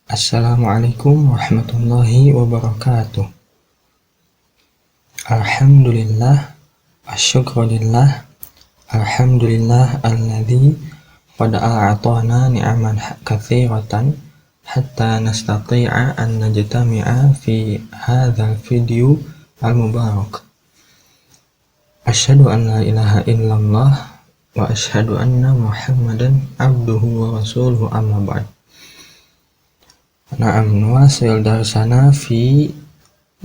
Assalamualaikum warahmatullahi wabarakatuh. Alhamdulillah, asyukrulillah, alhamdulillah alladzi qad a'atana ni'aman katsiratan hatta nastati'a an najtami'a fi hadzal video al-mubarak. Asyhadu an la ilaha illallah wa asyhadu anna Muhammadan abduhu wa rasuluhu amma ba'd. Na'am, nuwasil darsana fi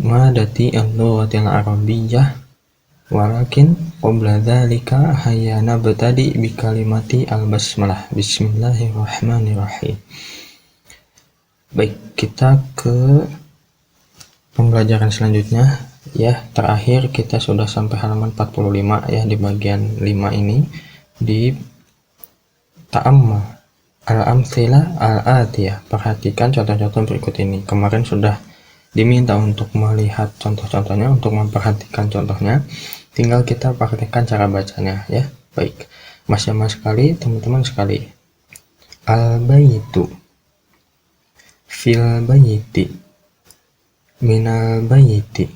madati al-lughatil arabiyyah, walakin qabla dzalika hayya nabtadi bi kalimati al-basmalah. Bismillahirrahmanirrahim. Baik, kita ke pembelajaran selanjutnya ya. Terakhir kita sudah sampai halaman 45 ya, di bagian 5 ini di ta'ammal al-amthilah al-atiyah. Perhatikan contoh-contoh berikut ini. Kemarin sudah diminta untuk melihat contoh-contohnya, untuk memperhatikan contohnya. Tinggal kita praktekkan cara bacanya ya. Baik, mas-mas sekali, teman-teman sekali. Al-baitu, fil baiti, minal baiti,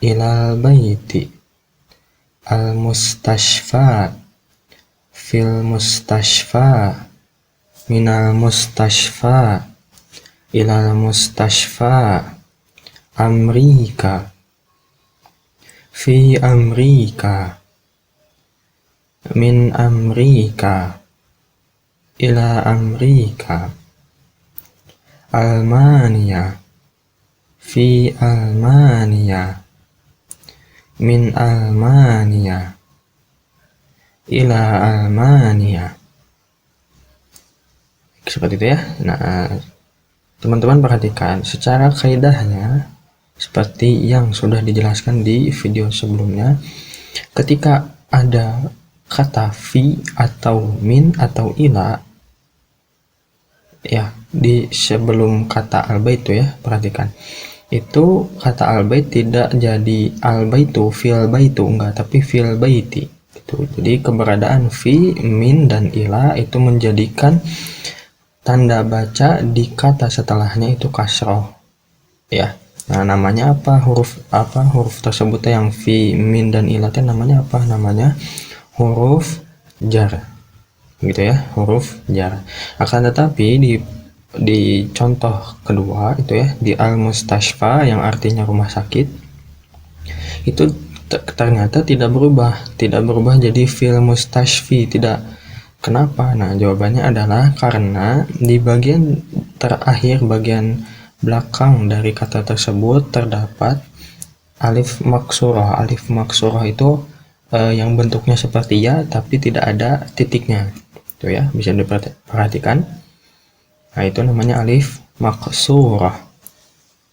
ilal baiti, al-mustashfa, fil mustashfa, minal mustashfa, ilal mustashfa, Amrika, fi Amrika, min Amrika, ila Amrika, Almania, fi Almania, min Almania, ila Almania. Seperti itu ya. Nah, teman-teman perhatikan secara kaidahnya seperti yang sudah dijelaskan di video sebelumnya. Ketika ada kata fi atau min atau ila ya, di sebelum kata al-bait ya, perhatikan. Itu kata al-bait tidak jadi al-baitu fil baitu, enggak, tapi fil baiti gitu. Jadi keberadaan fi, min dan ila itu menjadikan tanda baca di kata setelahnya itu kasroh ya. Nah, namanya apa huruf tersebut yang fi, min dan ila namanya apa? Namanya huruf jar gitu ya, huruf jar. Akan tetapi di contoh kedua itu ya, di al-mustashfa yang artinya rumah sakit, itu ternyata tidak berubah jadi fil mustashfi, tidak. Kenapa? Nah, jawabannya adalah karena di bagian terakhir, bagian belakang dari kata tersebut terdapat alif maksurah. Alif maksurah itu yang bentuknya seperti ya tapi tidak ada titiknya. Itu ya, bisa diperhatikan. Nah, itu namanya alif maksurah.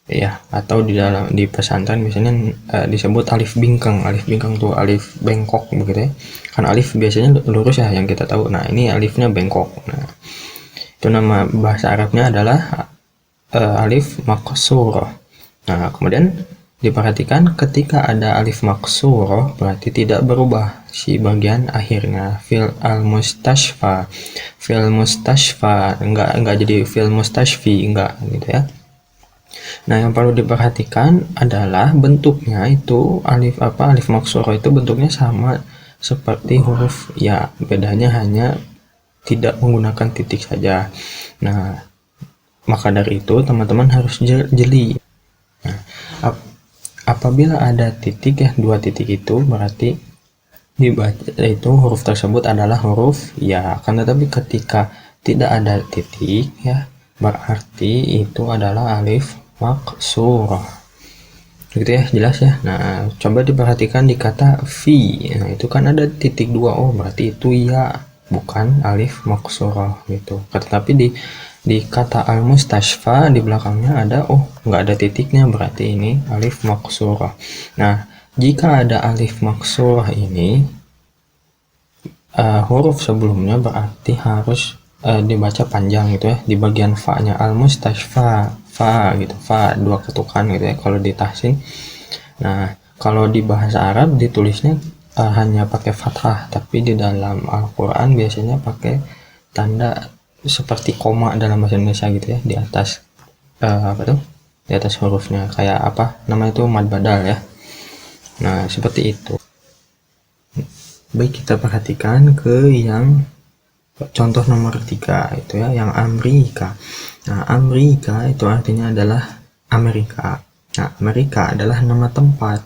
Ya, atau di pesantren biasanya disebut alif bingkang. Alif bingkang tuh alif bengkok begitu ya. Kan alif biasanya lurus ya yang kita tahu. Nah, ini alifnya bengkok. Nah, itu nama bahasa Arabnya adalah alif maksurah. Nah, kemudian diperhatikan ketika ada alif maksurah berarti tidak berubah si bagian akhirnya. Fil al-mustashfa, fil mustashfa, enggak jadi fil mustashfi, enggak gitu ya. Nah, yang perlu diperhatikan adalah bentuknya itu alif maksurah itu bentuknya sama seperti huruf ya, bedanya hanya tidak menggunakan titik saja. Nah, maka dari itu teman-teman harus jeli. Nah, apabila ada titik ya, dua titik itu berarti dibaca itu huruf tersebut adalah huruf ya. Akan tetapi ketika tidak ada titik ya, berarti itu adalah alif maksurah gitu ya, jelas ya. Nah, coba diperhatikan di kata fi. Nah, itu kan ada titik dua, oh berarti itu ya, bukan alif maksurah gitu. Tetapi di kata al-mustashfa di belakangnya ada, oh nggak ada titiknya, berarti ini alif maksurah. Nah, jika ada alif maksurah ini huruf sebelumnya berarti harus dibaca panjang gitu ya, di bagian fa-nya. Al-mustashfa, fa gitu, fa dua ketukan gitu ya kalau di tahsin. Nah, kalau di bahasa Arab ditulisnya hanya pakai fathah, tapi di dalam Al-Quran biasanya pakai tanda seperti koma dalam bahasa Indonesia gitu ya, di atas apa tuh, di atas hurufnya, kayak apa namanya itu, mad badal ya. Nah seperti itu. Baik, kita perhatikan ke yang contoh nomor 3 itu ya, yang Amerika. Nah Amerika itu artinya adalah Amerika. Nah Amerika adalah nama tempat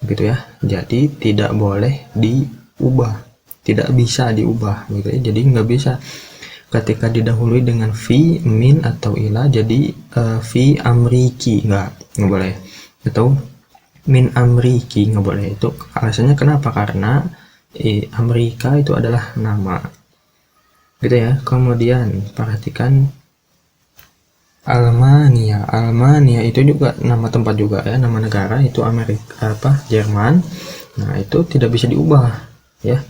gitu ya, jadi tidak boleh diubah, tidak bisa diubah gitu ya. Jadi nggak bisa ketika didahului dengan fi, min atau ila jadi fi amriki, nggak boleh, atau min amriki nggak boleh. Itu alasannya kenapa, karena Amerika itu adalah nama gitu ya. Kemudian perhatikan Almania. Almania itu juga nama tempat juga ya, nama negara itu Amerika apa, Jerman. Nah itu tidak bisa diubah ya,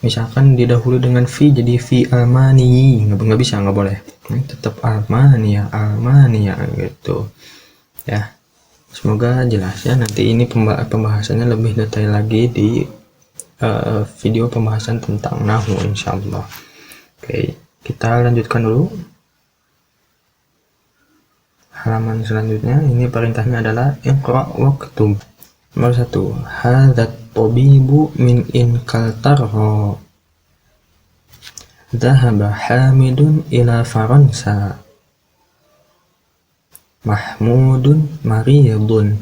misalkan didahului dengan V jadi V Almani, nggak bisa, nggak boleh. Tetap Almania, Almania gitu ya. Semoga jelas ya, nanti ini pembahasannya lebih detail lagi di video pembahasan tentang nahwu insyaallah. Oke, kita lanjutkan dulu. Halaman selanjutnya, ini perintahnya adalah iqra waktub. Nomor 1, hadzat tabibu min inkaltarho dhahaba hamidun ila faransa mahmudun maridun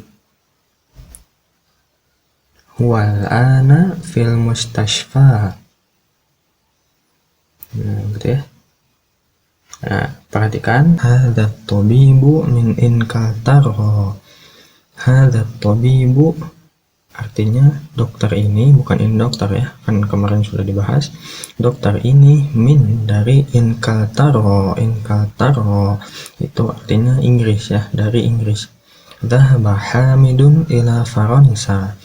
huwal ana fil mustashfa. Nah gitu ya. Nah perhatikan, hadzat tabibu min inkaltarho. Hadzat tabibu artinya dokter ini, bukan in dokter ya, kan kemarin sudah dibahas. Dokter ini, min dari inkaltaro. Inkaltaro itu artinya Inggris ya, dari Inggris. Dhahaba hamidun ila faransa.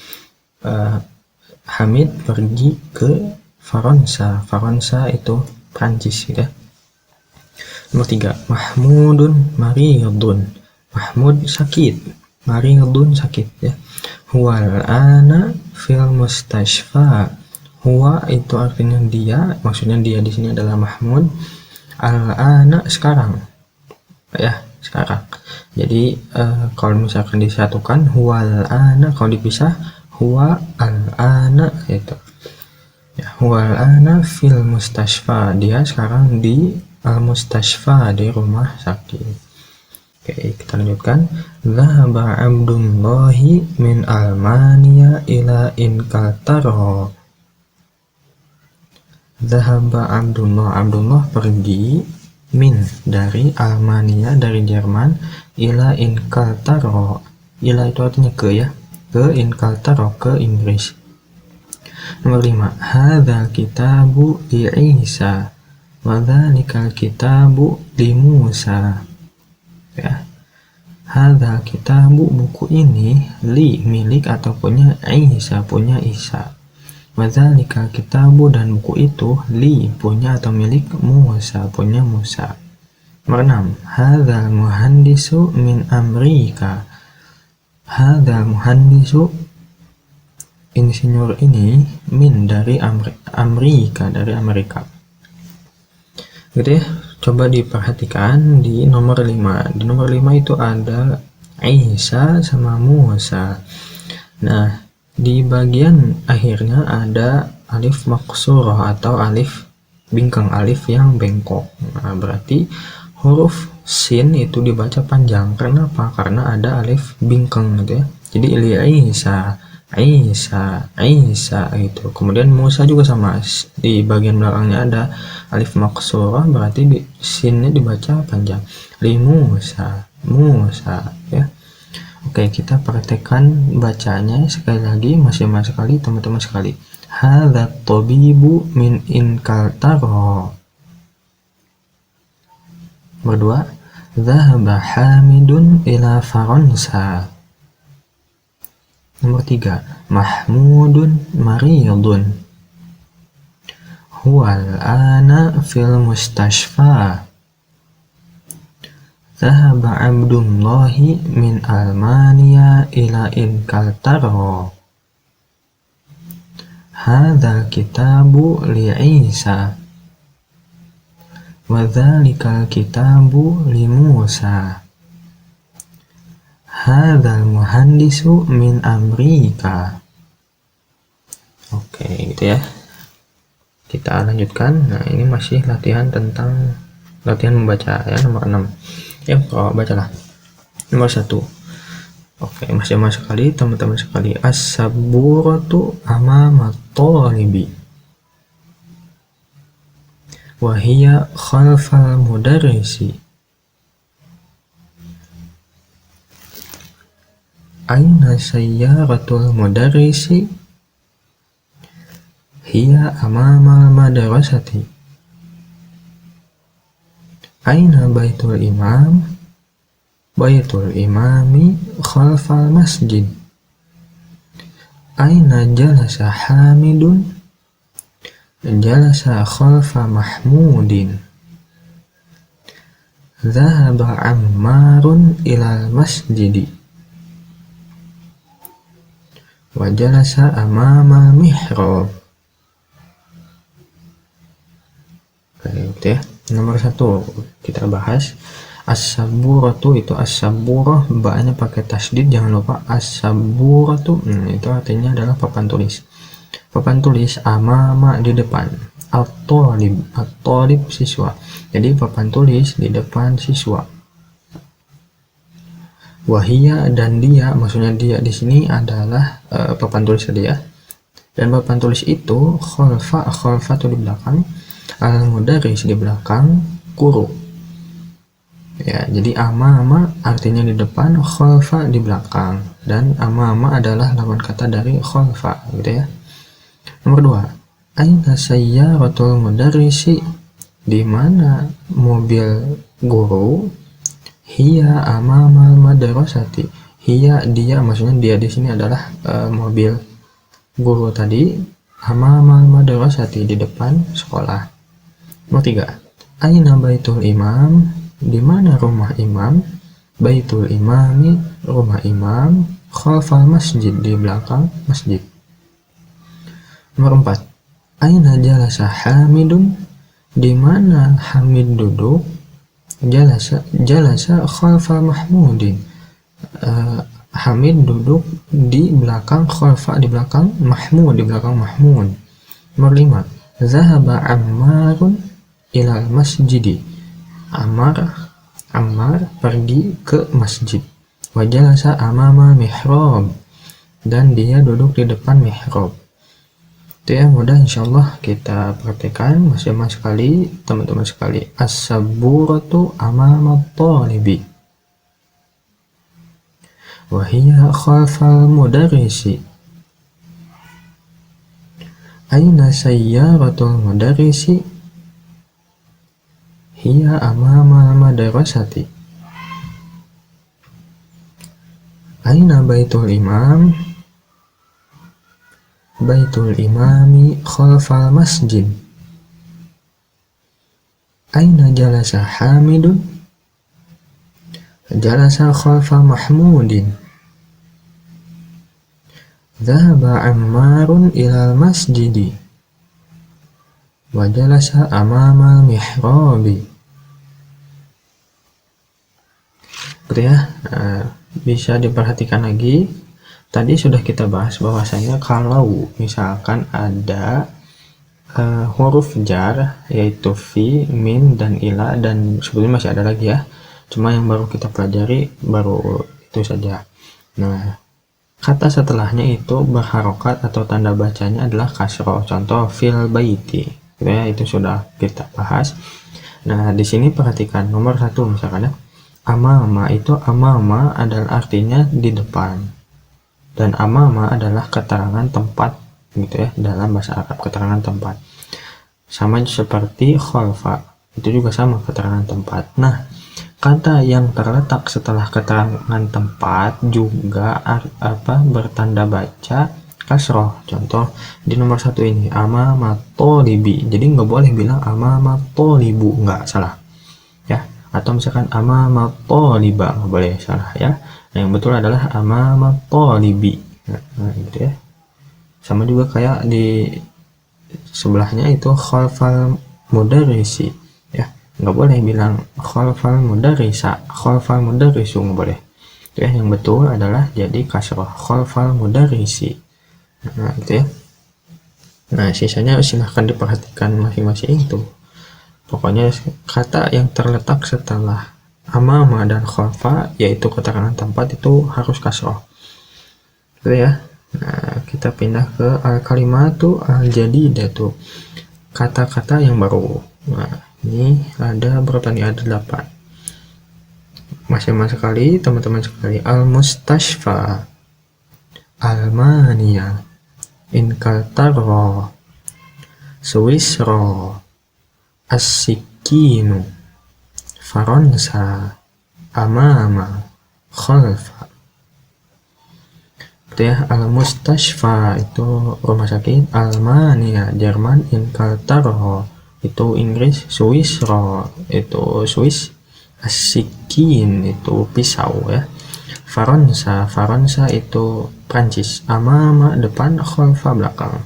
Hamid pergi ke Faransa. Faransa itu Prancis gitu ya. Nomor 3, mahmudun maridun. Mahmud sakit, maridun sakit ya. Huwal ana fil mustashfa. Huwa itu artinya dia, maksudnya dia di sini adalah Mahmud. Al ana sekarang ya, sekarang. Jadi kalau misalkan disatukan huwal ana, kalau dipisah huwa al ana itu ya, huwal ana fil mustashfa, dia sekarang di al mustashfa, di rumah sakit. Oke, kita lanjutkan. Dhahaba Abdullahi min Almania ila Inkaltaro. Dhahaba Abdullah. Abdullah pergi min dari Almania, dari Jerman, ila Inkaltaro. Ila itu artinya ke ya, ke Inkaltaro, ke Inggris. Nomor 5, hadzal kitabu li Isa wa dzalikal kitabu li Musa. Ya, hadzal kitabu, buku ini, li milik atau punya Isa, punya Isa. Wa dzalikal kitabu, dan buku itu, li punya atau milik Musa, punya Musa. Nomor 6, hadzal muhandisu min Amerika. Hadzal muhandisu, insinyur ini, min dari Amerika, dari Amerika. Gitu ya. Coba diperhatikan di nomor 5. Di nomor 5 itu ada Isa sama Musa. Nah, di bagian akhirnya ada alif maksurah atau alif bingkang, alif yang bengkok. Nah, berarti huruf sin itu dibaca panjang. Kenapa? Karena ada alif bingkang gitu ya. Jadi li Isa, Isa, Isa gitu. Kemudian Musa juga sama, di bagian belakangnya ada alif maksurah, berarti sinnya dibaca panjang. Li Musa, Musa ya. Oke, kita praktekkan bacanya sekali lagi, masing-masing sekali teman-teman sekali. Hadzat tabibu min inkaltaro. Nomor 2, dhahaba hamidun ila faransa. Nomor 3, mahmudun maridun. Huwal ana fil mustashfa. Dhahaba Abdullahi min Almania ila Inkaltaro. Hadzal kitabu li Isa. wadzalikal kitabu li Musa, hadzal muhandisu min Amrika. Oke, gitu ya. Kita lanjutkan. Nah, ini masih latihan membaca ya, nomor 6. Ya, bacalah. Nomor 1. Oke, masih sama sekali teman-teman sekali. As-saburatu amama thalibi wa hiya khalfal mudarrisi. Aina sayyaratul mudarrisi? Hiya amamal madrasati. Aina baitul imam? Baitul imami khalfal masjid. Aina jalasa Hamidun? Jalasa khalfa Mahmudin. Dhahaba Ammarun ilal masjidi wa jalasa amama mihrab. Oke, gitu ya. Nomor 1 kita bahas. As-saburatu itu as-saburah, ba-nya pakai tasdid, jangan lupa. As-saburatu itu artinya adalah papan tulis. Papan tulis amama di depan, at-talib, at-talib siswa. Jadi papan tulis di depan siswa. Wahia dan dia, maksudnya dia di sini adalah papan tulis tadi ya. Dan papan tulis itu khalfa itu di belakang, al-mudarris di belakang guru. Ya, jadi amama artinya di depan, khalfa di belakang, dan amama adalah lawan kata dari khalfa, gitu ya. Nomor 2, aina sayyaratul mudarrisi? Di mana mobil guru? Hiya amamal madrasati. Hiya dia, maksudnya dia di sini adalah mobil guru tadi, amamal madrasati di depan sekolah. Nomor 3, aina baitul imam? Di mana rumah imam? Baitul imami, rumah imam, khalfal masjid, di belakang masjid. Nomor 4, aina jalasa Hamidun? Di mana Hamid duduk? Jalasa khalfa Mahmudin. Hamid duduk di belakang, khalfa di belakang, Mahmud di belakang Mahmud. Nomor 5, zahaba Ammarun ilal masjidi. Ammar pergi ke masjid. Wa jalasa amama mihrab, dan dia duduk di depan mihrab. Itu ya, mudah insyaallah kita praktekkan. Masih sekali teman-teman sekali. As-saburatu amama thalibi wa hiya khalfal mudarrisi. Aina sayyaratul mudarrisi? Hiya amama madrasati. Aina baitul imam? Baitul imami khalfal masjid. Aina jalasa Hamidun? Jalasa khalfa Mahmudin. Dhahaba Ammarun ilal masjidi wa jalasa amama mihrabi. Gitu ya. Bisa diperhatikan lagi. Tadi sudah kita bahas bahwasanya kalau misalkan ada huruf jar, yaitu fi, min, dan ila, dan sebetulnya masih ada lagi ya, cuma yang baru kita pelajari baru itu saja. Nah, kata setelahnya itu berharokat atau tanda bacanya adalah kasroh. Contoh fil baiti, ya, itu sudah kita bahas. Nah, di sini perhatikan nomor 1 misalkan ya, amama itu, amama adalah artinya di depan, dan amama adalah keterangan tempat, gitu ya, dalam bahasa Arab, keterangan tempat. Sama seperti khalfa, itu juga sama, keterangan tempat. Nah, kata yang terletak setelah keterangan tempat juga bertanda baca kasroh. Contoh di nomor 1 ini, amama tholibi, jadi nggak boleh bilang amama tholibu, nggak, salah ya. Atau misalkan amama tholiba, nggak boleh, salah ya. Nah, yang betul adalah amama tholibi. Nah, gitu ya. Sama juga kayak di sebelahnya itu khalfal mudarrisi ya. nggak boleh bilang khalfal mudarrisa, khalfal mudarrisu, nggak boleh. Ya, yang betul adalah jadi kasroh, khalfal mudarrisi. Nah, gitu ya. Nah, sisanya silahkan diperhatikan masing-masing tuh. Pokoknya kata yang terletak setelah amama dan khalfa, yaitu keterangan tempat, itu harus kasroh. Gitu ya. Nah, kita pindah ke al-kalimatu al-jadidatu, kata-kata yang baru. Nah, ini ada berapa nih? Ada 8. Masing-masing sekali, teman-teman sekali. Al-mustashfa, Almania, Inkaltaro, Swisro, As-Sikinu, Faransa, Amama, Khalfa. Itu ya, Al-Mustashfa itu rumah sakit, Almania Jerman, Inkaltaro itu Inggris, Swisro itu Swiss, As-Sikin itu pisau ya, Faransa itu Prancis, Amama depan, Khalfa belakang.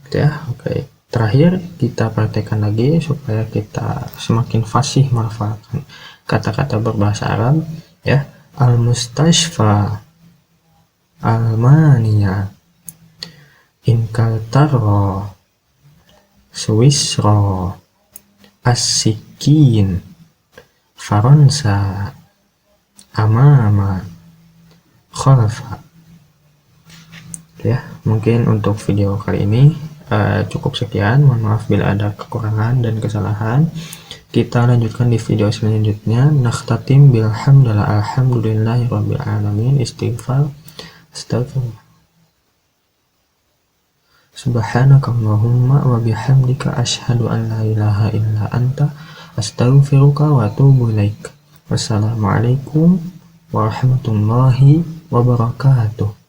Gitu ya. Oke. Terakhir kita praktekkan lagi supaya kita semakin fasih melafalkan kata-kata berbahasa Arab ya. Al-Mustashfa, Almania, Inkaltaro, Swisro, As-Sikin, Faransa, Amama, Khalfa. Ya, mungkin untuk video kali ini cukup sekian. Mohon maaf bila ada kekurangan dan kesalahan. Kita lanjutkan di video selanjutnya. Nakhtatim bilhamdulillah, alhamdulillahirabbil alamin, istighfar, astagfirullah. Subhanakallahumma wa bihamdika asyhadu an la ilaha illa anta astaghfiruka wa atubu ilaik. Wassalamualaikum warahmatullahi wabarakatuh.